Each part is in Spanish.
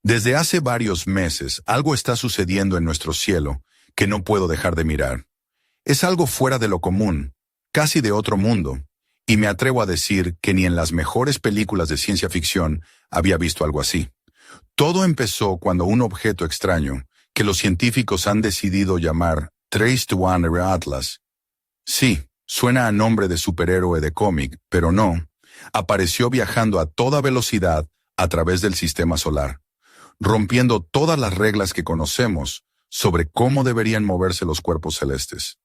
Desde hace varios meses, algo está sucediendo en nuestro cielo que no puedo dejar de mirar. Es algo fuera de lo común, casi de otro mundo, y me atrevo a decir que ni en las mejores películas de ciencia ficción había visto algo así. Todo empezó cuando un objeto extraño, que los científicos han decidido llamar Traced Wanderer Atlas. Sí, suena a nombre de superhéroe de cómic, pero no. Apareció viajando a toda velocidad a través del sistema solar, rompiendo todas las reglas que conocemos sobre cómo deberían moverse los cuerpos celestes.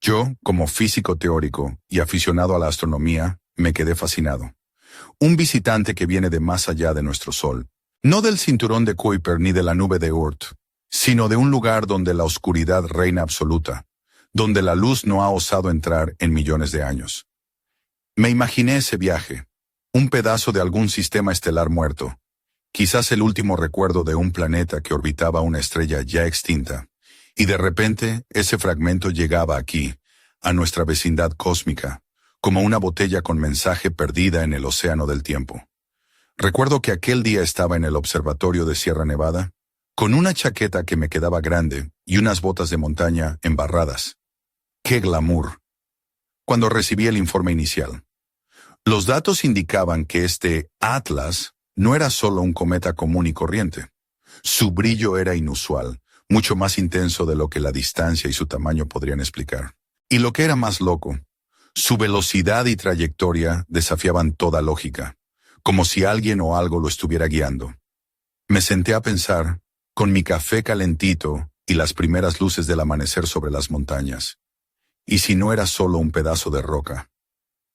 Yo, como físico teórico y aficionado a la astronomía, me quedé fascinado. Un visitante que viene de más allá de nuestro Sol. No del cinturón de Kuiper ni de la nube de Oort, sino de un lugar donde la oscuridad reina absoluta, donde la luz no ha osado entrar en millones de años. Me imaginé ese viaje, un pedazo de algún sistema estelar muerto, quizás el último recuerdo de un planeta que orbitaba una estrella ya extinta, y de repente ese fragmento llegaba aquí, a nuestra vecindad cósmica, como una botella con mensaje perdida en el océano del tiempo. Recuerdo que aquel día estaba en el observatorio de Sierra Nevada, con una chaqueta que me quedaba grande y unas botas de montaña embarradas. ¡Qué glamour! Cuando recibí el informe inicial. Los datos indicaban que este Atlas no era solo un cometa común y corriente. Su brillo era inusual, mucho más intenso de lo que la distancia y su tamaño podrían explicar. Y lo que era más loco, su velocidad y trayectoria desafiaban toda lógica, como si alguien o algo lo estuviera guiando. Me senté a pensar, con mi café calentito y las primeras luces del amanecer sobre las montañas. ¿Y si no era solo un pedazo de roca?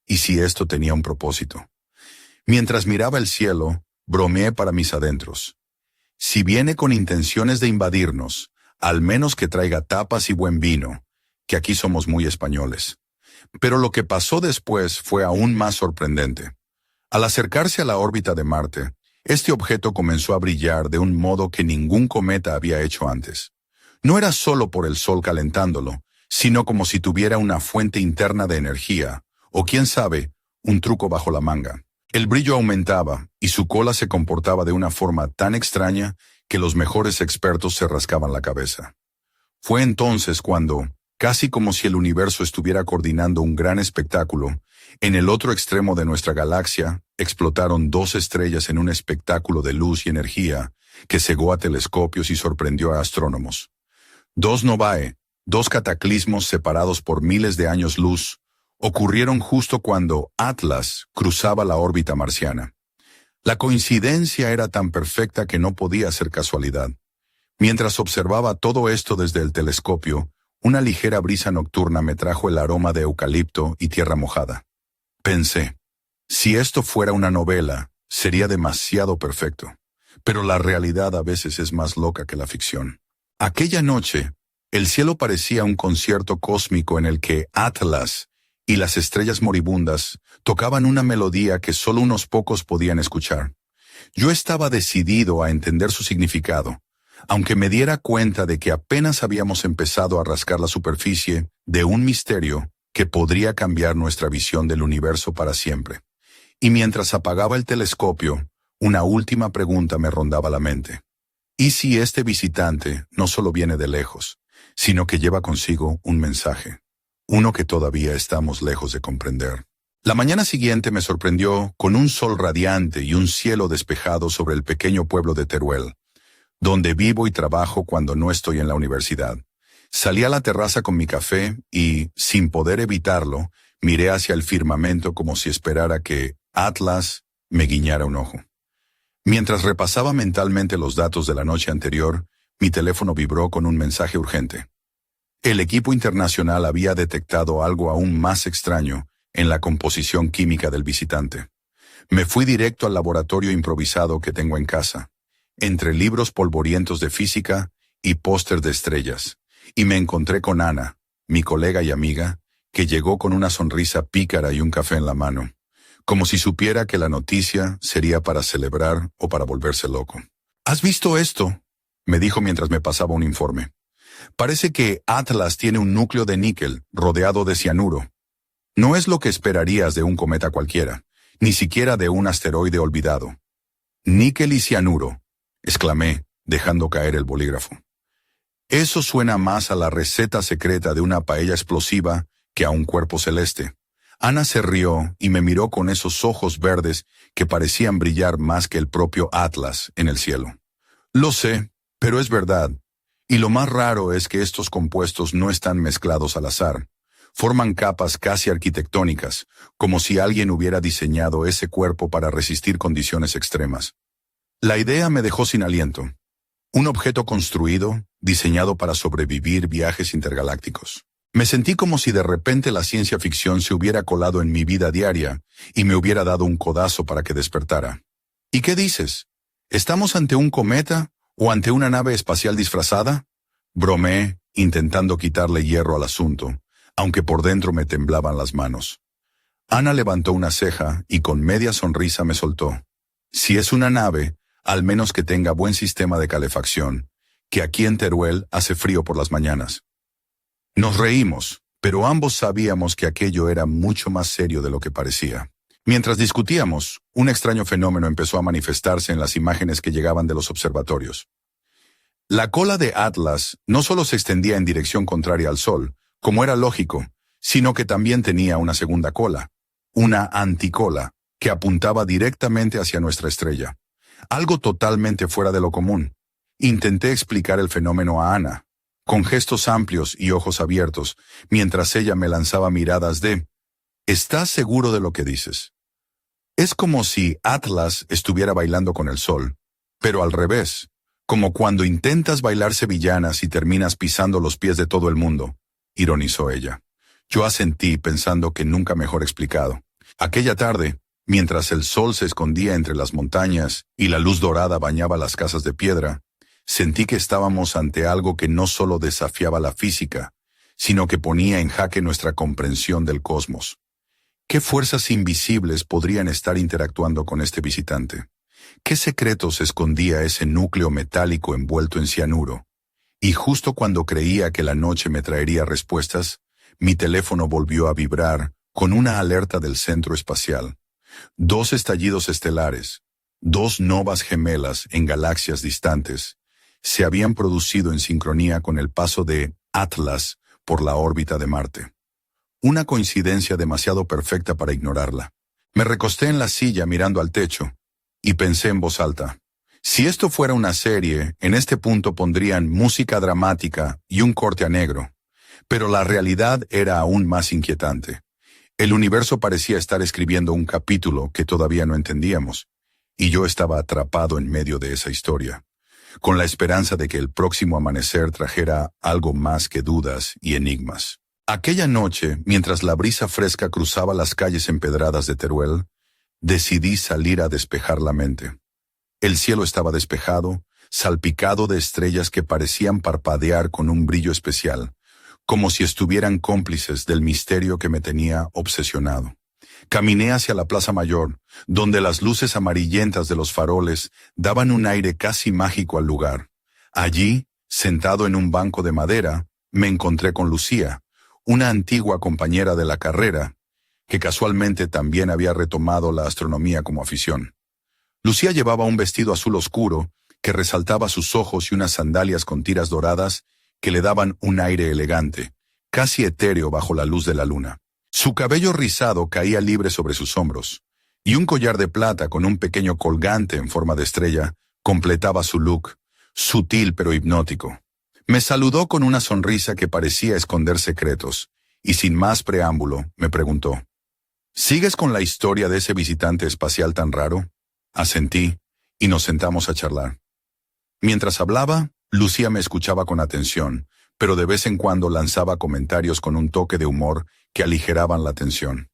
¿Y si esto tenía un propósito? Mientras miraba el cielo, bromeé para mis adentros. Si viene con intenciones de invadirnos, al menos que traiga tapas y buen vino, que aquí somos muy españoles. Pero lo que pasó después fue aún más sorprendente. Al acercarse a la órbita de Marte, este objeto comenzó a brillar de un modo que ningún cometa había hecho antes. No era solo por el Sol calentándolo, sino como si tuviera una fuente interna de energía, o quién sabe, un truco bajo la manga. El brillo aumentaba, y su cola se comportaba de una forma tan extraña que los mejores expertos se rascaban la cabeza. Fue entonces cuando, casi como si el universo estuviera coordinando un gran espectáculo, en el otro extremo de nuestra galaxia explotaron dos estrellas en un espectáculo de luz y energía que cegó a telescopios y sorprendió a astrónomos. Dos novae, dos cataclismos separados por miles de años luz, ocurrieron justo cuando Atlas cruzaba la órbita marciana. La coincidencia era tan perfecta que no podía ser casualidad. Mientras observaba todo esto desde el telescopio, una ligera brisa nocturna me trajo el aroma de eucalipto y tierra mojada. Pensé, si esto fuera una novela, sería demasiado perfecto. Pero la realidad a veces es más loca que la ficción. Aquella noche, el cielo parecía un concierto cósmico en el que Atlas y las estrellas moribundas tocaban una melodía que solo unos pocos podían escuchar. Yo estaba decidido a entender su significado, aunque me diera cuenta de que apenas habíamos empezado a rascar la superficie de un misterio que podría cambiar nuestra visión del universo para siempre. Y mientras apagaba el telescopio, una última pregunta me rondaba la mente. ¿Y si este visitante no solo viene de lejos, sino que lleva consigo un mensaje? Uno que todavía estamos lejos de comprender. La mañana siguiente me sorprendió con un sol radiante y un cielo despejado sobre el pequeño pueblo de Teruel, donde vivo y trabajo cuando no estoy en la universidad. Salí a la terraza con mi café y, sin poder evitarlo, miré hacia el firmamento como si esperara que Atlas me guiñara un ojo. Mientras repasaba mentalmente los datos de la noche anterior, mi teléfono vibró con un mensaje urgente. El equipo internacional había detectado algo aún más extraño en la composición química del visitante. Me fui directo al laboratorio improvisado que tengo en casa, entre libros polvorientos de física y póster de estrellas, y me encontré con Ana, mi colega y amiga, que llegó con una sonrisa pícara y un café en la mano, como si supiera que la noticia sería para celebrar o para volverse loco. ¿Has visto esto?, me dijo mientras me pasaba un informe. Parece que Atlas tiene un núcleo de níquel rodeado de cianuro. No es lo que esperarías de un cometa cualquiera, ni siquiera de un asteroide olvidado. Níquel y cianuro. exclamé, dejando caer el bolígrafo. Eso suena más a la receta secreta de una paella explosiva que a un cuerpo celeste. Ana se rió y me miró con esos ojos verdes que parecían brillar más que el propio Atlas en el cielo. Lo sé, pero es verdad. Y lo más raro es que estos compuestos no están mezclados al azar. Forman capas casi arquitectónicas, como si alguien hubiera diseñado ese cuerpo para resistir condiciones extremas. La idea me dejó sin aliento. Un objeto construido, diseñado para sobrevivir viajes intergalácticos. Me sentí como si de repente la ciencia ficción se hubiera colado en mi vida diaria y me hubiera dado un codazo para que despertara. ¿Y qué dices? ¿Estamos ante un cometa o ante una nave espacial disfrazada? Bromeé, intentando quitarle hierro al asunto, aunque por dentro me temblaban las manos. Ana levantó una ceja y con media sonrisa me soltó. Si es una nave, al menos que tenga buen sistema de calefacción, que aquí en Teruel hace frío por las mañanas. Nos reímos, pero ambos sabíamos que aquello era mucho más serio de lo que parecía. Mientras discutíamos, un extraño fenómeno empezó a manifestarse en las imágenes que llegaban de los observatorios. La cola de Atlas no solo se extendía en dirección contraria al Sol, como era lógico, sino que también tenía una segunda cola, una anticola, que apuntaba directamente hacia nuestra estrella. Algo totalmente fuera de lo común. Intenté explicar el fenómeno a Ana, con gestos amplios y ojos abiertos, mientras ella me lanzaba miradas de «¿Estás seguro de lo que dices?» Es como si Atlas estuviera bailando con el sol, pero al revés, como cuando intentas bailar sevillanas y terminas pisando los pies de todo el mundo, ironizó ella. Yo asentí pensando que nunca mejor explicado. Aquella tarde, mientras el sol se escondía entre las montañas y la luz dorada bañaba las casas de piedra, sentí que estábamos ante algo que no solo desafiaba la física, sino que ponía en jaque nuestra comprensión del cosmos. ¿Qué fuerzas invisibles podrían estar interactuando con este visitante? ¿Qué secretos escondía ese núcleo metálico envuelto en cianuro? Y justo cuando creía que la noche me traería respuestas, mi teléfono volvió a vibrar con una alerta del centro espacial. 2 estallidos estelares, 2 novas gemelas en galaxias distantes, se habían producido en sincronía con el paso de Atlas por la órbita de Marte. Una coincidencia demasiado perfecta para ignorarla. Me recosté en la silla mirando al techo y pensé en voz alta. Si esto fuera una serie, en este punto pondrían música dramática y un corte a negro. Pero la realidad era aún más inquietante. El universo parecía estar escribiendo un capítulo que todavía no entendíamos, y yo estaba atrapado en medio de esa historia, con la esperanza de que el próximo amanecer trajera algo más que dudas y enigmas. Aquella noche, mientras la brisa fresca cruzaba las calles empedradas de Teruel, decidí salir a despejar la mente. El cielo estaba despejado, salpicado de estrellas que parecían parpadear con un brillo especial, como si estuvieran cómplices del misterio que me tenía obsesionado. Caminé hacia la Plaza Mayor, donde las luces amarillentas de los faroles daban un aire casi mágico al lugar. Allí, sentado en un banco de madera, me encontré con Lucía, una antigua compañera de la carrera, que casualmente también había retomado la astronomía como afición. Lucía llevaba un vestido azul oscuro que resaltaba sus ojos y unas sandalias con tiras doradas que le daban un aire elegante, casi etéreo bajo la luz de la luna. Su cabello rizado caía libre sobre sus hombros, y un collar de plata con un pequeño colgante en forma de estrella completaba su look, sutil pero hipnótico. Me saludó con una sonrisa que parecía esconder secretos, y sin más preámbulo, me preguntó, ¿sigues con la historia de ese visitante espacial tan raro? Asentí, y nos sentamos a charlar. Mientras hablaba, Lucía me escuchaba con atención, pero de vez en cuando lanzaba comentarios con un toque de humor que aligeraban la tensión.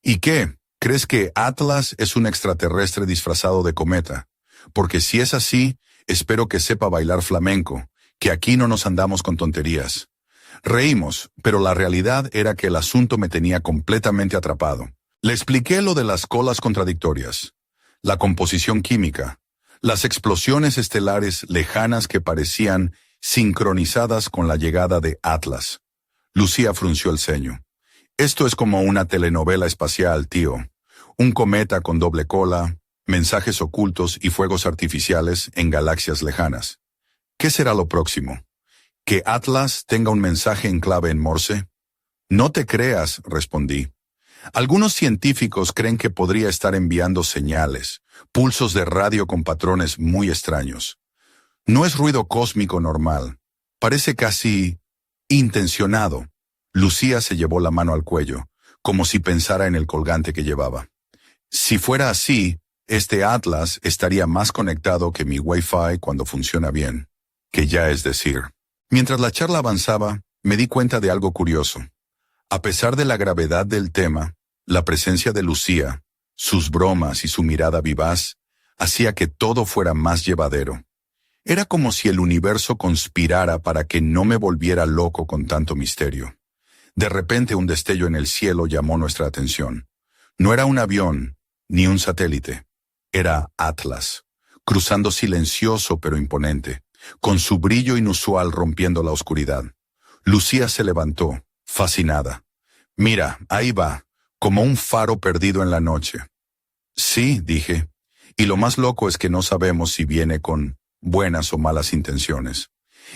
¿Y qué? ¿Crees que Atlas es un extraterrestre disfrazado de cometa? Porque si es así, espero que sepa bailar flamenco, que aquí no nos andamos con tonterías. Reímos, pero la realidad era que el asunto me tenía completamente atrapado. Le expliqué lo de las colas contradictorias, la composición química, las explosiones estelares lejanas que parecían sincronizadas con la llegada de Atlas. Lucía frunció el ceño. Esto es como una telenovela espacial, tío. Un cometa con doble cola, mensajes ocultos y fuegos artificiales en galaxias lejanas. ¿Qué será lo próximo? ¿Que Atlas tenga un mensaje en clave en Morse? No te creas, respondí. Algunos científicos creen que podría estar enviando señales, pulsos de radio con patrones muy extraños. No es ruido cósmico normal. Parece casi intencionado. Lucía se llevó la mano al cuello, como si pensara en el colgante que llevaba. Si fuera así, este Atlas estaría más conectado que mi Wi-Fi cuando funciona bien, que ya es decir. Mientras la charla avanzaba, me di cuenta de algo curioso. A pesar de la gravedad del tema, la presencia de Lucía, sus bromas y su mirada vivaz, hacía que todo fuera más llevadero. Era como si el universo conspirara para que no me volviera loco con tanto misterio. De repente un destello en el cielo llamó nuestra atención. No era un avión, ni un satélite. Era Atlas, cruzando silencioso pero imponente, con su brillo inusual rompiendo la oscuridad. Lucía se levantó, fascinada. Mira, ahí va, como un faro perdido en la noche. Sí, dije, y lo más loco es que no sabemos si viene con buenas o malas intenciones.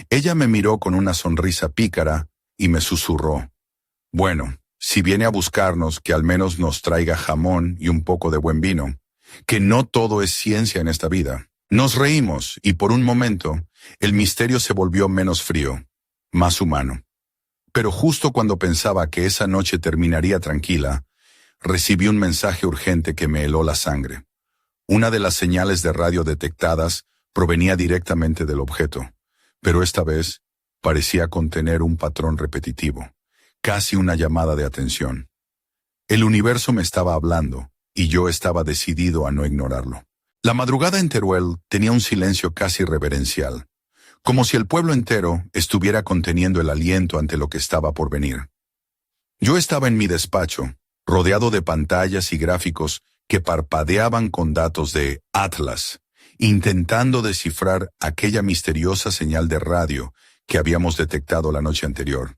Ella me miró con una sonrisa pícara y me susurró. Bueno, si viene a buscarnos, que al menos nos traiga jamón y un poco de buen vino, que no todo es ciencia en esta vida. Nos reímos y por un momento el misterio se volvió menos frío, más humano. Pero justo cuando pensaba que esa noche terminaría tranquila, recibí un mensaje urgente que me heló la sangre. Una de las señales de radio detectadas provenía directamente del objeto, pero esta vez parecía contener un patrón repetitivo, casi una llamada de atención. El universo me estaba hablando, y yo estaba decidido a no ignorarlo. La madrugada en Teruel tenía un silencio casi reverencial, como si el pueblo entero estuviera conteniendo el aliento ante lo que estaba por venir. Yo estaba en mi despacho, rodeado de pantallas y gráficos que parpadeaban con datos de Atlas, intentando descifrar aquella misteriosa señal de radio que habíamos detectado la noche anterior.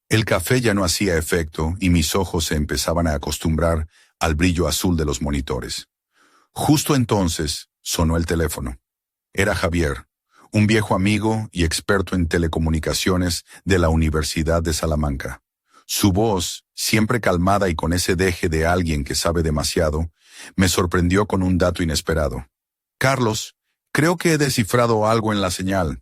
El café ya no hacía efecto y mis ojos se empezaban a acostumbrar al brillo azul de los monitores. Justo entonces sonó el teléfono. Era Javier, un viejo amigo y experto en telecomunicaciones de la Universidad de Salamanca. Su voz, siempre calmada y con ese deje de alguien que sabe demasiado, me sorprendió con un dato inesperado. Carlos, creo que he descifrado algo en la señal.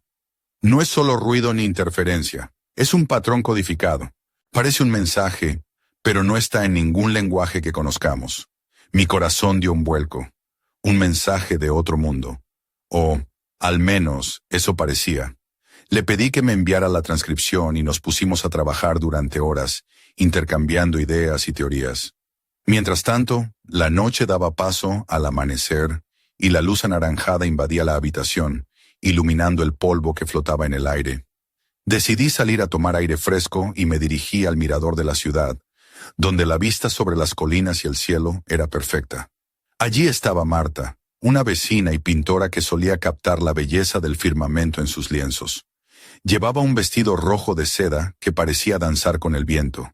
No es solo ruido ni interferencia, es un patrón codificado. Parece un mensaje, pero no está en ningún lenguaje que conozcamos. Mi corazón dio un vuelco. Un mensaje de otro mundo. O, al menos, eso parecía. Le pedí que me enviara la transcripción y nos pusimos a trabajar durante horas, intercambiando ideas y teorías. Mientras tanto, la noche daba paso al amanecer y la luz anaranjada invadía la habitación, iluminando el polvo que flotaba en el aire. Decidí salir a tomar aire fresco y me dirigí al mirador de la ciudad, donde la vista sobre las colinas y el cielo era perfecta. Allí estaba Marta, una vecina y pintora que solía captar la belleza del firmamento en sus lienzos. Llevaba un vestido rojo de seda que parecía danzar con el viento,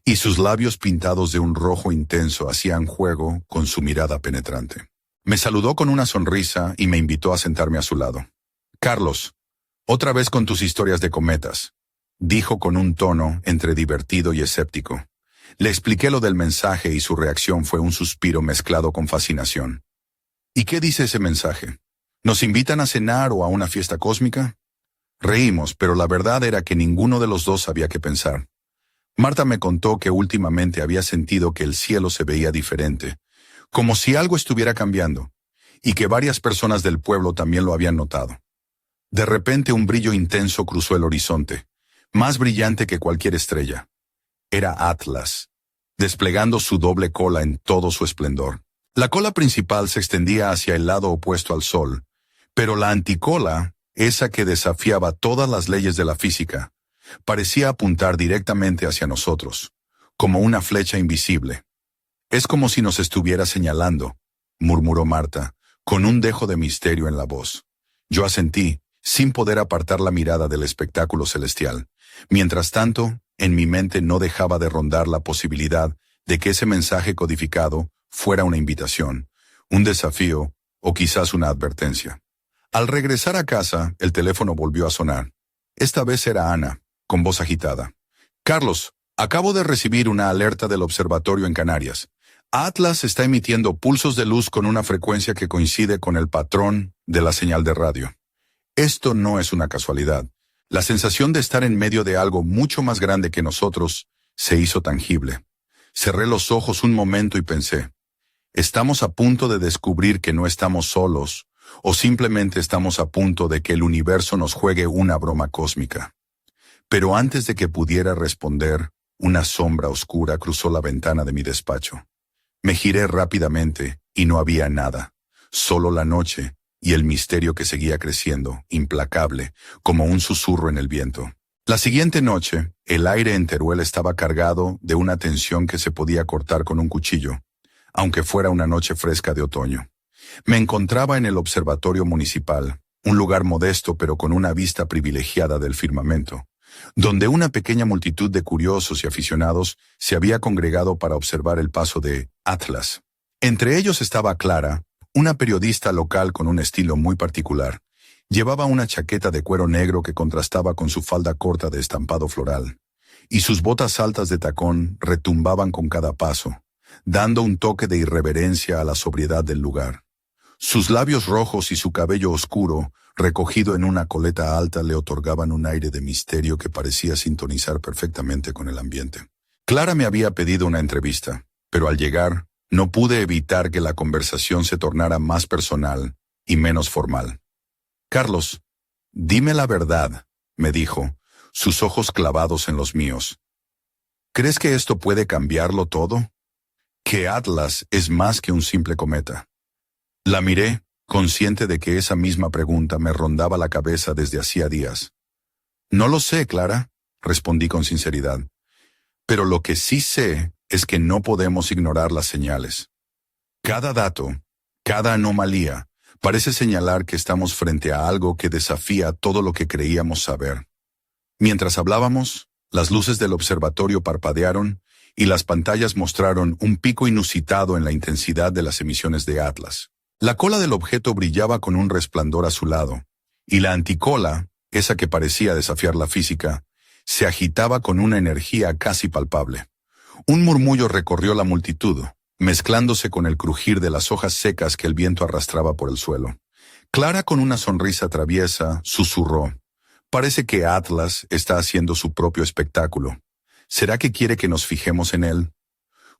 y sus labios pintados de un rojo intenso hacían juego con su mirada penetrante. Me saludó con una sonrisa y me invitó a sentarme a su lado. Carlos, otra vez con tus historias de cometas, dijo con un tono entre divertido y escéptico. Le expliqué lo del mensaje y su reacción fue un suspiro mezclado con fascinación. ¿Y qué dice ese mensaje? ¿Nos invitan a cenar o a una fiesta cósmica? Reímos, pero la verdad era que ninguno de los dos sabía qué pensar. Marta me contó que últimamente había sentido que el cielo se veía diferente, como si algo estuviera cambiando, y que varias personas del pueblo también lo habían notado. De repente un brillo intenso cruzó el horizonte, más brillante que cualquier estrella. Era Atlas, desplegando su doble cola en todo su esplendor. La cola principal se extendía hacia el lado opuesto al sol, pero la anticola, esa que desafiaba todas las leyes de la física, parecía apuntar directamente hacia nosotros, como una flecha invisible. Es como si nos estuviera señalando, murmuró Marta, con un dejo de misterio en la voz. Yo asentí, sin poder apartar la mirada del espectáculo celestial. Mientras tanto, en mi mente no dejaba de rondar la posibilidad de que ese mensaje codificado fuera una invitación, un desafío o quizás una advertencia. Al regresar a casa, el teléfono volvió a sonar. Esta vez era Ana, con voz agitada. Carlos, acabo de recibir una alerta del observatorio en Canarias. Atlas está emitiendo pulsos de luz con una frecuencia que coincide con el patrón de la señal de radio. Esto no es una casualidad. La sensación de estar en medio de algo mucho más grande que nosotros se hizo tangible. Cerré los ojos un momento y pensé, ¿estamos a punto de descubrir que no estamos solos o simplemente estamos a punto de que el universo nos juegue una broma cósmica? Pero antes de que pudiera responder, una sombra oscura cruzó la ventana de mi despacho. Me giré rápidamente y no había nada, solo la noche y el misterio que seguía creciendo, implacable, como un susurro en el viento. La siguiente noche, el aire en Teruel estaba cargado de una tensión que se podía cortar con un cuchillo, aunque fuera una noche fresca de otoño. Me encontraba en el observatorio municipal, un lugar modesto pero con una vista privilegiada del firmamento, donde una pequeña multitud de curiosos y aficionados se había congregado para observar el paso de Atlas. Entre ellos estaba Clara, una periodista local con un estilo muy particular. Llevaba una chaqueta de cuero negro que contrastaba con su falda corta de estampado floral, y sus botas altas de tacón retumbaban con cada paso, dando un toque de irreverencia a la sobriedad del lugar. Sus labios rojos y su cabello oscuro, recogido en una coleta alta, le otorgaban un aire de misterio que parecía sintonizar perfectamente con el ambiente. Clara me había pedido una entrevista, pero al llegar, no pude evitar que la conversación se tornara más personal y menos formal. Carlos, dime la verdad, me dijo, sus ojos clavados en los míos. ¿Crees que esto puede cambiarlo todo? ¿Que Atlas es más que un simple cometa? La miré, consciente de que esa misma pregunta me rondaba la cabeza desde hacía días. No lo sé, Clara, respondí con sinceridad. Pero lo que sí sé es que no podemos ignorar las señales. Cada dato, cada anomalía, parece señalar que estamos frente a algo que desafía todo lo que creíamos saber. Mientras hablábamos, las luces del observatorio parpadearon y las pantallas mostraron un pico inusitado en la intensidad de las emisiones de Atlas. La cola del objeto brillaba con un resplandor azulado, y la anticola, esa que parecía desafiar la física, se agitaba con una energía casi palpable. Un murmullo recorrió la multitud, mezclándose con el crujir de las hojas secas que el viento arrastraba por el suelo. Clara, con una sonrisa traviesa, susurró: «Parece que Atlas está haciendo su propio espectáculo. ¿Será que quiere que nos fijemos en él?»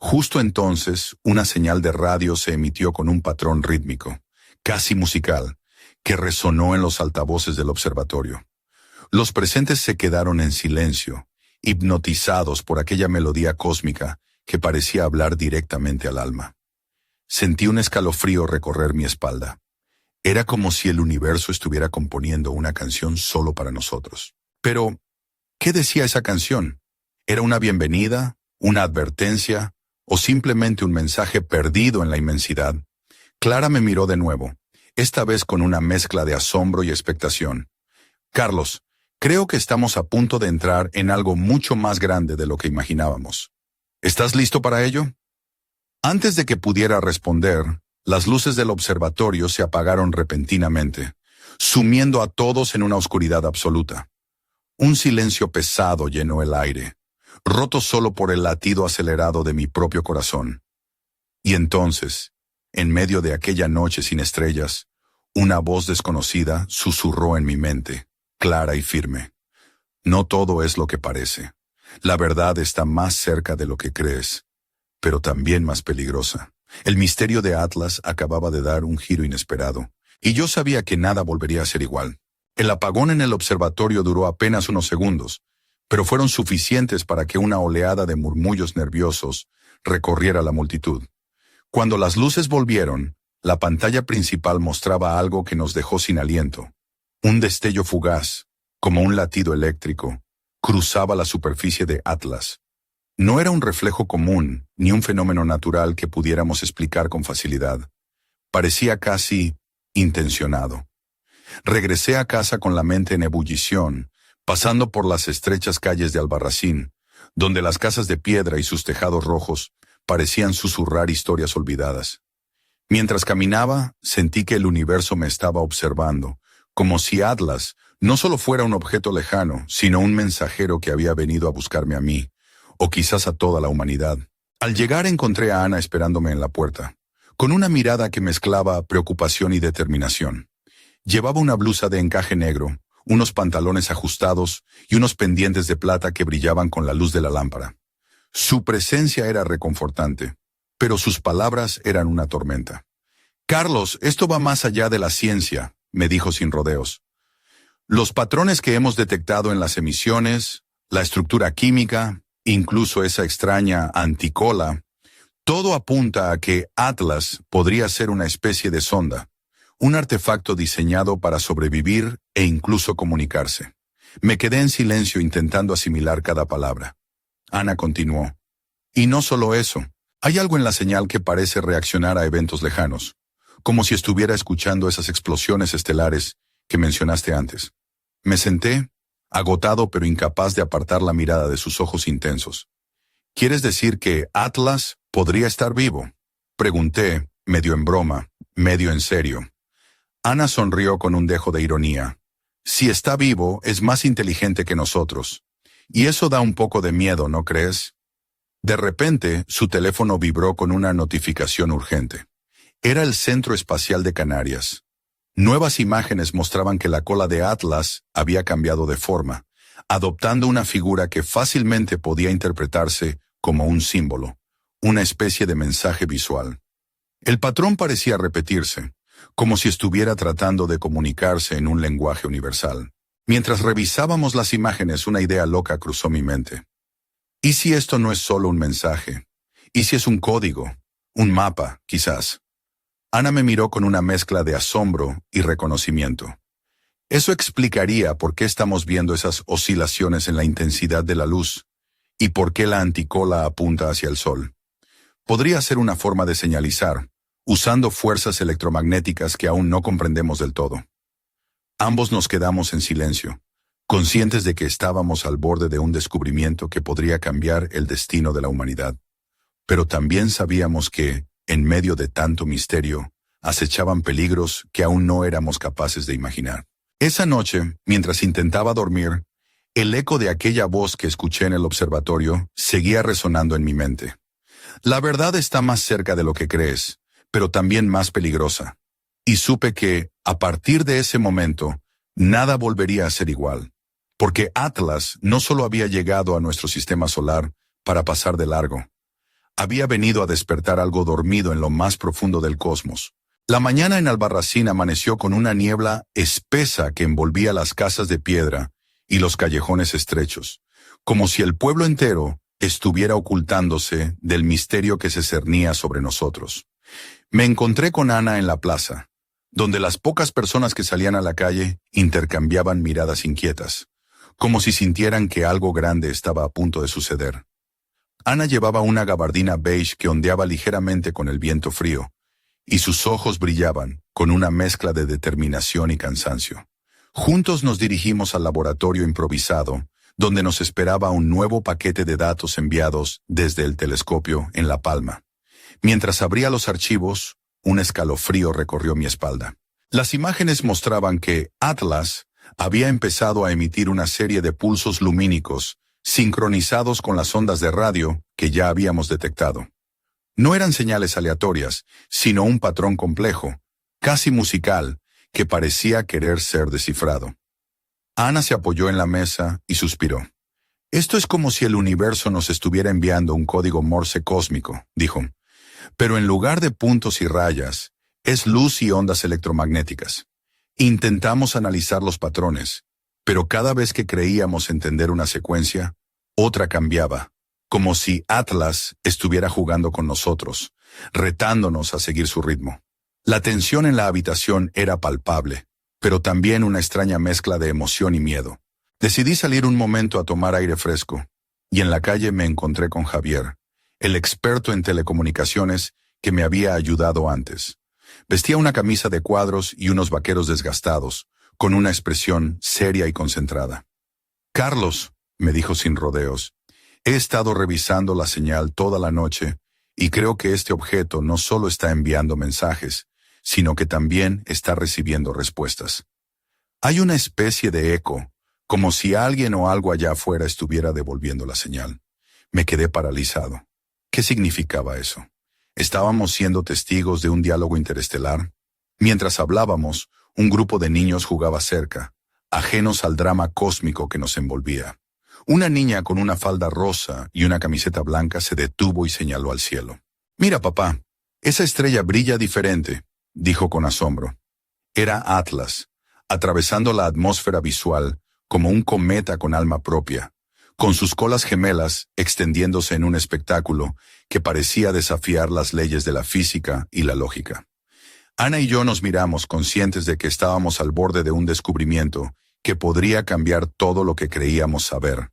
Justo entonces, una señal de radio se emitió con un patrón rítmico, casi musical, que resonó en los altavoces del observatorio. Los presentes se quedaron en silencio, hipnotizados por aquella melodía cósmica que parecía hablar directamente al alma. Sentí un escalofrío recorrer mi espalda. Era como si el universo estuviera componiendo una canción solo para nosotros. Pero, ¿qué decía esa canción? ¿Era una bienvenida, una advertencia, o simplemente un mensaje perdido en la inmensidad? Clara me miró de nuevo, esta vez con una mezcla de asombro y expectación. «Carlos, creo que estamos a punto de entrar en algo mucho más grande de lo que imaginábamos. ¿Estás listo para ello?» Antes de que pudiera responder, las luces del observatorio se apagaron repentinamente, sumiendo a todos en una oscuridad absoluta. Un silencio pesado llenó el aire, roto solo por el latido acelerado de mi propio corazón. Y entonces, en medio de aquella noche sin estrellas, una voz desconocida susurró en mi mente, clara y firme: «No todo es lo que parece. La verdad está más cerca de lo que crees, pero también más peligrosa». El misterio de Atlas acababa de dar un giro inesperado, y yo sabía que nada volvería a ser igual. El apagón en el observatorio duró apenas unos segundos, pero fueron suficientes para que una oleada de murmullos nerviosos recorriera la multitud. Cuando las luces volvieron, la pantalla principal mostraba algo que nos dejó sin aliento. Un destello fugaz, como un latido eléctrico, cruzaba la superficie de Atlas. No era un reflejo común, ni un fenómeno natural que pudiéramos explicar con facilidad. Parecía casi intencionado. Regresé a casa con la mente en ebullición, pasando por las estrechas calles de Albarracín, donde las casas de piedra y sus tejados rojos parecían susurrar historias olvidadas. Mientras caminaba, sentí que el universo me estaba observando, como si Atlas no solo fuera un objeto lejano, sino un mensajero que había venido a buscarme a mí, o quizás a toda la humanidad. Al llegar encontré a Ana esperándome en la puerta, con una mirada que mezclaba preocupación y determinación. Llevaba una blusa de encaje negro, unos pantalones ajustados y unos pendientes de plata que brillaban con la luz de la lámpara. Su presencia era reconfortante, pero sus palabras eran una tormenta. «Carlos, esto va más allá de la ciencia», me dijo sin rodeos. «Los patrones que hemos detectado en las emisiones, la estructura química, incluso esa extraña anticola, todo apunta a que Atlas podría ser una especie de sonda, un artefacto diseñado para sobrevivir e incluso comunicarse». Me quedé en silencio intentando asimilar cada palabra. Ana continuó. «Y no solo eso, hay algo en la señal que parece reaccionar a eventos lejanos, como si estuviera escuchando esas explosiones estelares que mencionaste antes». Me senté, agotado pero incapaz de apartar la mirada de sus ojos intensos. «¿Quieres decir que Atlas podría estar vivo?», pregunté, medio en broma, medio en serio. Ana sonrió con un dejo de ironía. «Si está vivo, es más inteligente que nosotros. Y eso da un poco de miedo, ¿no crees?». De repente, su teléfono vibró con una notificación urgente. Era el Centro Espacial de Canarias. Nuevas imágenes mostraban que la cola de Atlas había cambiado de forma, adoptando una figura que fácilmente podía interpretarse como un símbolo, una especie de mensaje visual. El patrón parecía repetirse, como si estuviera tratando de comunicarse en un lenguaje universal. Mientras revisábamos las imágenes, una idea loca cruzó mi mente. ¿Y si esto no es solo un mensaje? ¿Y si es un código? Un mapa, quizás. Ana me miró con una mezcla de asombro y reconocimiento. Eso explicaría por qué estamos viendo esas oscilaciones en la intensidad de la luz y por qué la anticola apunta hacia el sol. Podría ser una forma de señalizar, usando fuerzas electromagnéticas que aún no comprendemos del todo. Ambos nos quedamos en silencio, conscientes de que estábamos al borde de un descubrimiento que podría cambiar el destino de la humanidad. Pero también sabíamos que, en medio de tanto misterio, acechaban peligros que aún no éramos capaces de imaginar. Esa noche, mientras intentaba dormir, el eco de aquella voz que escuché en el observatorio seguía resonando en mi mente. La verdad está más cerca de lo que crees, pero también más peligrosa. Y supe que, a partir de ese momento, nada volvería a ser igual. Porque Atlas no solo había llegado a nuestro sistema solar para pasar de largo, había venido a despertar algo dormido en lo más profundo del cosmos. La mañana en Albarracín amaneció con una niebla espesa que envolvía las casas de piedra y los callejones estrechos, como si el pueblo entero estuviera ocultándose del misterio que se cernía sobre nosotros. Me encontré con Ana en la plaza, donde las pocas personas que salían a la calle intercambiaban miradas inquietas, como si sintieran que algo grande estaba a punto de suceder. Ana llevaba una gabardina beige que ondeaba ligeramente con el viento frío, y sus ojos brillaban con una mezcla de determinación y cansancio. Juntos nos dirigimos al laboratorio improvisado, donde nos esperaba un nuevo paquete de datos enviados desde el telescopio en La Palma. Mientras abría los archivos, un escalofrío recorrió mi espalda. Las imágenes mostraban que Atlas había empezado a emitir una serie de pulsos lumínicos sincronizados con las ondas de radio que ya habíamos detectado. No eran señales aleatorias, sino un patrón complejo, casi musical, que parecía querer ser descifrado. Ana se apoyó en la mesa y suspiró. «Esto es como si el universo nos estuviera enviando un código Morse cósmico», dijo. «Pero en lugar de puntos y rayas, es luz y ondas electromagnéticas. Intentamos analizar los patrones, pero cada vez que creíamos entender una secuencia, otra cambiaba, como si Atlas estuviera jugando con nosotros, retándonos a seguir su ritmo. La tensión en la habitación era palpable, pero también una extraña mezcla de emoción y miedo. Decidí salir un momento a tomar aire fresco, y en la calle me encontré con Javier, el experto en telecomunicaciones que me había ayudado antes. Vestía una camisa de cuadros y unos vaqueros desgastados, con una expresión seria y concentrada. «Carlos», me dijo sin rodeos, «he estado revisando la señal toda la noche Y creo que este objeto no solo está enviando mensajes, sino que también está recibiendo respuestas. Hay una especie de eco, como si alguien o algo allá afuera estuviera devolviendo la señal. Me quedé paralizado. ¿Qué significaba eso? ¿Estábamos siendo testigos de un diálogo interestelar? Mientras hablábamos, un grupo de niños jugaba cerca, ajenos al drama cósmico que nos envolvía. Una niña con una falda rosa y una camiseta blanca se detuvo y señaló al cielo. «Mira, papá, esa estrella brilla diferente», dijo con asombro. Era Atlas, atravesando la atmósfera visual como un cometa con alma propia, con sus colas gemelas extendiéndose en un espectáculo que parecía desafiar las leyes de la física y la lógica. Ana y yo nos miramos conscientes de que estábamos al borde de un descubrimiento que podría cambiar todo lo que creíamos saber.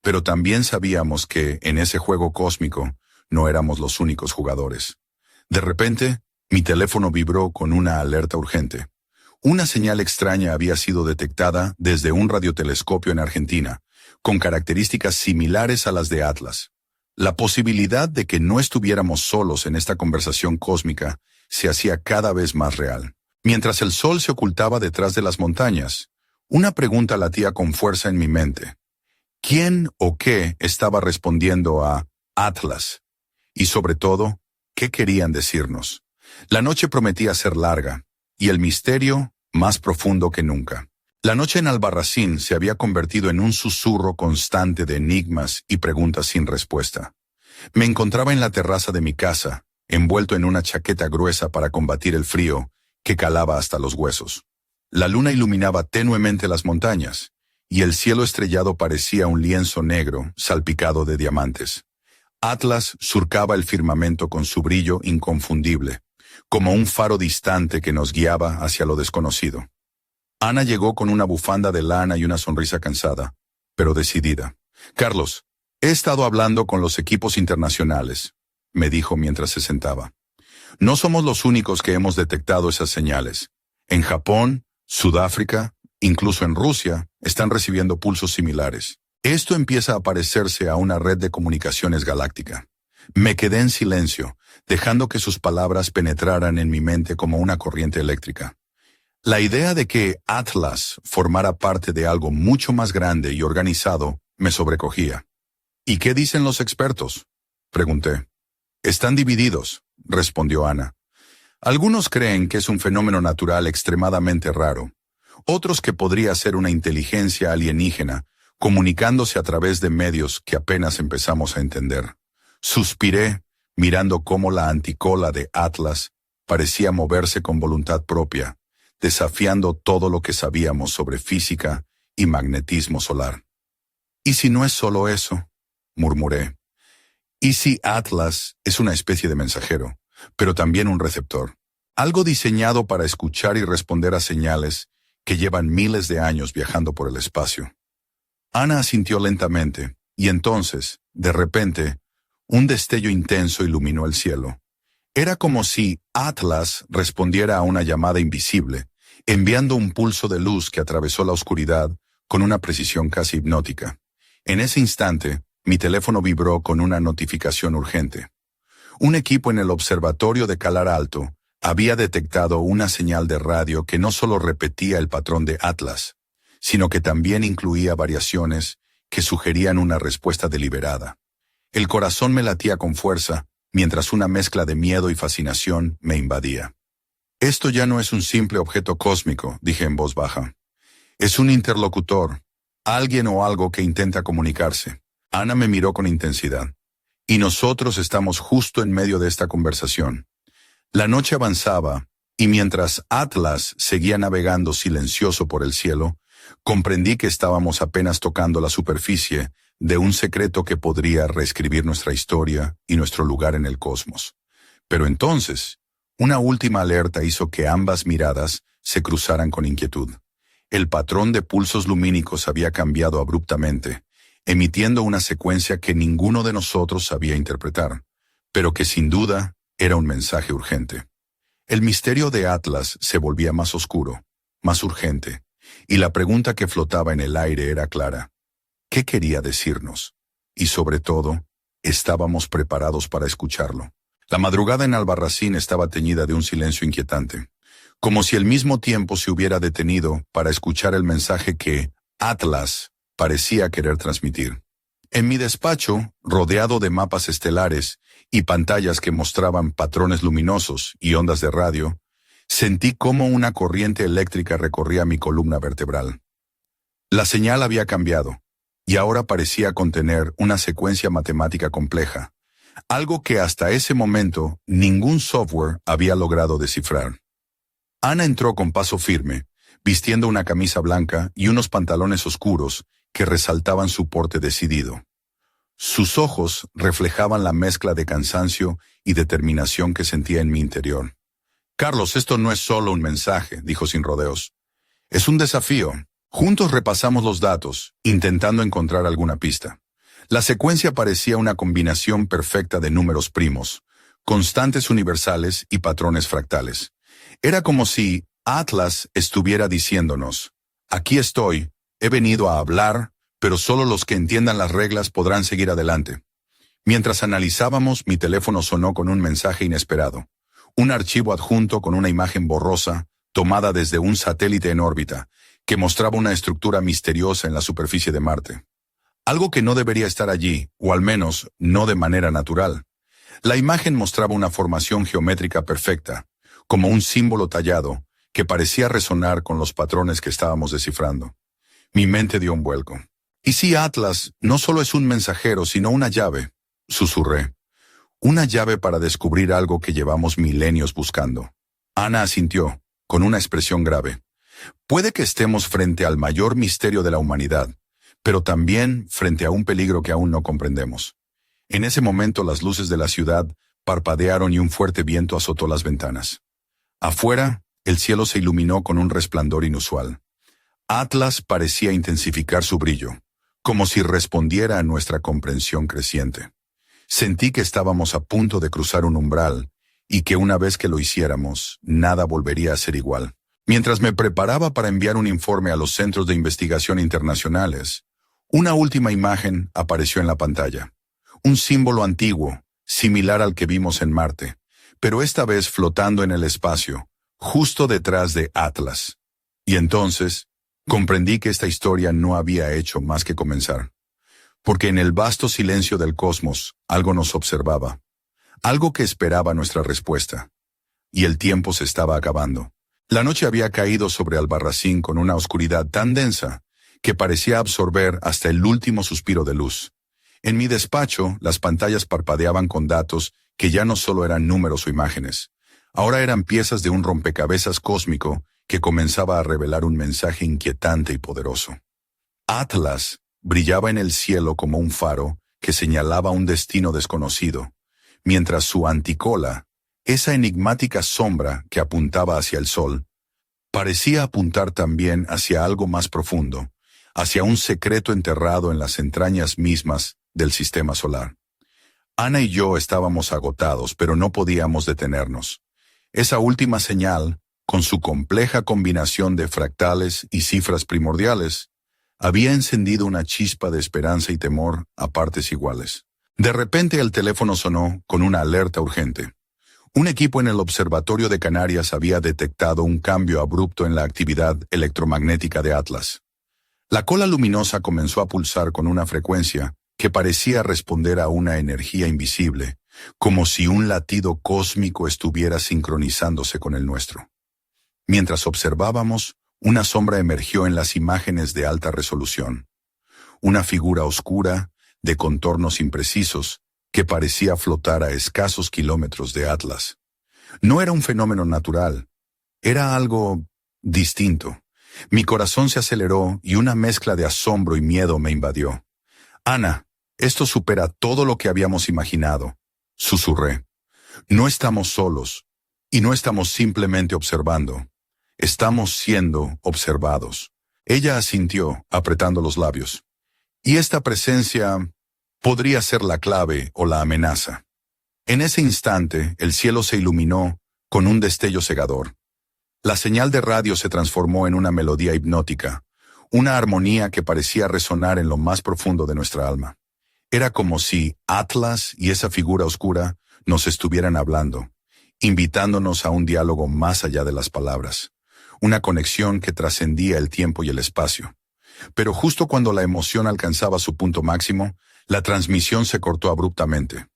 Pero también sabíamos que, en ese juego cósmico, no éramos los únicos jugadores. De repente, mi teléfono vibró con una alerta urgente. Una señal extraña había sido detectada desde un radiotelescopio en Argentina, con características similares a las de Atlas. La posibilidad de que no estuviéramos solos en esta conversación cósmica se hacía cada vez más real. Mientras el sol se ocultaba detrás de las montañas, una pregunta latía con fuerza en mi mente. ¿Quién o qué estaba respondiendo a Atlas? Y sobre todo, ¿qué querían decirnos? La noche prometía ser larga, y el misterio más profundo que nunca. La noche en Albarracín se había convertido en un susurro constante de enigmas y preguntas sin respuesta. Me encontraba en la terraza de mi casa, envuelto en una chaqueta gruesa para combatir el frío que calaba hasta los huesos. La luna iluminaba tenuemente las montañas, y el cielo estrellado parecía un lienzo negro salpicado de diamantes. Atlas surcaba el firmamento con su brillo inconfundible, como un faro distante que nos guiaba hacia lo desconocido. Ana llegó con una bufanda de lana y una sonrisa cansada, pero decidida. «Carlos, he estado hablando con los equipos internacionales», me dijo mientras se sentaba. «No somos los únicos que hemos detectado esas señales. En Japón, Sudáfrica, incluso en Rusia, están recibiendo pulsos similares. Esto empieza a parecerse a una red de comunicaciones galáctica». Me quedé en silencio, dejando que sus palabras penetraran en mi mente como una corriente eléctrica. La idea de que Atlas formara parte de algo mucho más grande y organizado me sobrecogía. «¿Y qué dicen los expertos?», pregunté. «Están divididos», respondió Ana. «Algunos creen que es un fenómeno natural extremadamente raro. Otros que podría ser una inteligencia alienígena, comunicándose a través de medios que apenas empezamos a entender». Suspiré, mirando cómo la anticola de Atlas parecía moverse con voluntad propia, desafiando todo lo que sabíamos sobre física y magnetismo solar. «¿Y si no es solo eso?», murmuré. «¿Y si Atlas es una especie de mensajero, pero también un receptor? Algo diseñado para escuchar y responder a señales que llevan miles de años viajando por el espacio?» Ana asintió lentamente, y entonces, de repente, un destello intenso iluminó el cielo. Era como si Atlas respondiera a una llamada invisible, enviando un pulso de luz que atravesó la oscuridad con una precisión casi hipnótica. En ese instante, mi teléfono vibró con una notificación urgente. Un equipo en el observatorio de Calar Alto había detectado una señal de radio que no solo repetía el patrón de Atlas, sino que también incluía variaciones que sugerían una respuesta deliberada. El corazón me latía con fuerza, mientras una mezcla de miedo y fascinación me invadía. «Esto ya no es un simple objeto cósmico», dije en voz baja. «Es un interlocutor, alguien o algo que intenta comunicarse». Ana me miró con intensidad. «Y nosotros estamos justo en medio de esta conversación». La noche avanzaba, y mientras Atlas seguía navegando silencioso por el cielo, comprendí que estábamos apenas tocando la superficie de un secreto que podría reescribir nuestra historia y nuestro lugar en el cosmos. Pero entonces, una última alerta hizo que ambas miradas se cruzaran con inquietud. El patrón de pulsos lumínicos había cambiado abruptamente, emitiendo una secuencia que ninguno de nosotros sabía interpretar, pero que sin duda era un mensaje urgente. El misterio de Atlas se volvía más oscuro, más urgente, y la pregunta que flotaba en el aire era clara. ¿Qué quería decirnos? Y sobre todo, estábamos preparados para escucharlo. La madrugada en Albarracín estaba teñida de un silencio inquietante, como si el mismo tiempo se hubiera detenido para escuchar el mensaje que Atlas parecía querer transmitir. En mi despacho, rodeado de mapas estelares y pantallas que mostraban patrones luminosos y ondas de radio, sentí cómo una corriente eléctrica recorría mi columna vertebral. La señal había cambiado, y ahora parecía contener una secuencia matemática compleja, algo que hasta ese momento ningún software había logrado descifrar. Ana entró con paso firme, vistiendo una camisa blanca y unos pantalones oscuros que resaltaban su porte decidido. Sus ojos reflejaban la mezcla de cansancio y determinación que sentía en mi interior. «Carlos, esto no es solo un mensaje», dijo sin rodeos. «Es un desafío». Juntos repasamos los datos, intentando encontrar alguna pista. La secuencia parecía una combinación perfecta de números primos, constantes universales y patrones fractales. Era como si Atlas estuviera diciéndonos: «Aquí estoy, he venido a hablar, pero solo los que entiendan las reglas podrán seguir adelante». Mientras analizábamos, mi teléfono sonó con un mensaje inesperado. Un archivo adjunto con una imagen borrosa, tomada desde un satélite en órbita, que mostraba una estructura misteriosa en la superficie de Marte. Algo que no debería estar allí, o al menos no de manera natural. La imagen mostraba una formación geométrica perfecta, como un símbolo tallado, que parecía resonar con los patrones que estábamos descifrando. Mi mente dio un vuelco. «¿Y si Atlas no solo es un mensajero, sino una llave?», susurré. «Una llave para descubrir algo que llevamos milenios buscando». Ana asintió, con una expresión grave. «Puede que estemos frente al mayor misterio de la humanidad, pero también frente a un peligro que aún no comprendemos». En ese momento las luces de la ciudad parpadearon y un fuerte viento azotó las ventanas. Afuera, el cielo se iluminó con un resplandor inusual. Atlas parecía intensificar su brillo, como si respondiera a nuestra comprensión creciente. Sentí que estábamos a punto de cruzar un umbral, y que una vez que lo hiciéramos, nada volvería a ser igual. Mientras me preparaba para enviar un informe a los centros de investigación internacionales, una última imagen apareció en la pantalla. Un símbolo antiguo, similar al que vimos en Marte, pero esta vez flotando en el espacio, justo detrás de Atlas. Y entonces, comprendí que esta historia no había hecho más que comenzar. Porque en el vasto silencio del cosmos, algo nos observaba. Algo que esperaba nuestra respuesta. Y el tiempo se estaba acabando. La noche había caído sobre Albarracín con una oscuridad tan densa que parecía absorber hasta el último suspiro de luz. En mi despacho, las pantallas parpadeaban con datos que ya no solo eran números o imágenes. Ahora eran piezas de un rompecabezas cósmico que comenzaba a revelar un mensaje inquietante y poderoso. Atlas brillaba en el cielo como un faro que señalaba un destino desconocido, mientras su anticola, esa enigmática sombra que apuntaba hacia el sol, parecía apuntar también hacia algo más profundo, hacia un secreto enterrado en las entrañas mismas del sistema solar. Ana y yo estábamos agotados, pero no podíamos detenernos. Esa última señal, con su compleja combinación de fractales y cifras primordiales, había encendido una chispa de esperanza y temor a partes iguales. De repente el teléfono sonó con una alerta urgente. Un equipo en el Observatorio de Canarias había detectado un cambio abrupto en la actividad electromagnética de Atlas. La cola luminosa comenzó a pulsar con una frecuencia que parecía responder a una energía invisible, como si un latido cósmico estuviera sincronizándose con el nuestro. Mientras observábamos, una sombra emergió en las imágenes de alta resolución. Una figura oscura, de contornos imprecisos, que parecía flotar a escasos kilómetros de Atlas. No era un fenómeno natural, era algo distinto. Mi corazón se aceleró y una mezcla de asombro y miedo me invadió. «Ana, esto supera todo lo que habíamos imaginado», susurré. «No estamos solos, y no estamos simplemente observando. Estamos siendo observados». Ella asintió, apretando los labios. «Y esta presencia podría ser la clave o la amenaza». En ese instante, el cielo se iluminó con un destello cegador. La señal de radio se transformó en una melodía hipnótica, una armonía que parecía resonar en lo más profundo de nuestra alma. Era como si Atlas y esa figura oscura nos estuvieran hablando, invitándonos a un diálogo más allá de las palabras, una conexión que trascendía el tiempo y el espacio. Pero justo cuando la emoción alcanzaba su punto máximo, la transmisión se cortó abruptamente.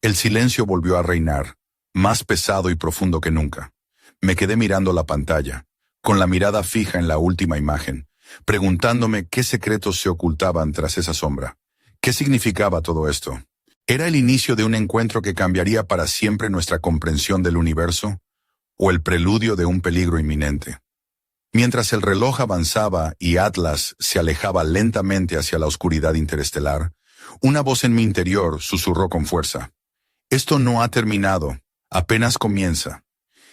El silencio volvió a reinar, más pesado y profundo que nunca. Me quedé mirando la pantalla, con la mirada fija en la última imagen, preguntándome qué secretos se ocultaban tras esa sombra. ¿Qué significaba todo esto? ¿Era el inicio de un encuentro que cambiaría para siempre nuestra comprensión del universo? ¿O el preludio de un peligro inminente? Mientras el reloj avanzaba y Atlas se alejaba lentamente hacia la oscuridad interestelar, una voz en mi interior susurró con fuerza: esto no ha terminado, apenas comienza.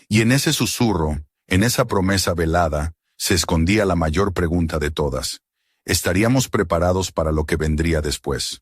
Y en ese susurro, en esa promesa velada, se escondía la mayor pregunta de todas. ¿Estaríamos preparados para lo que vendría después?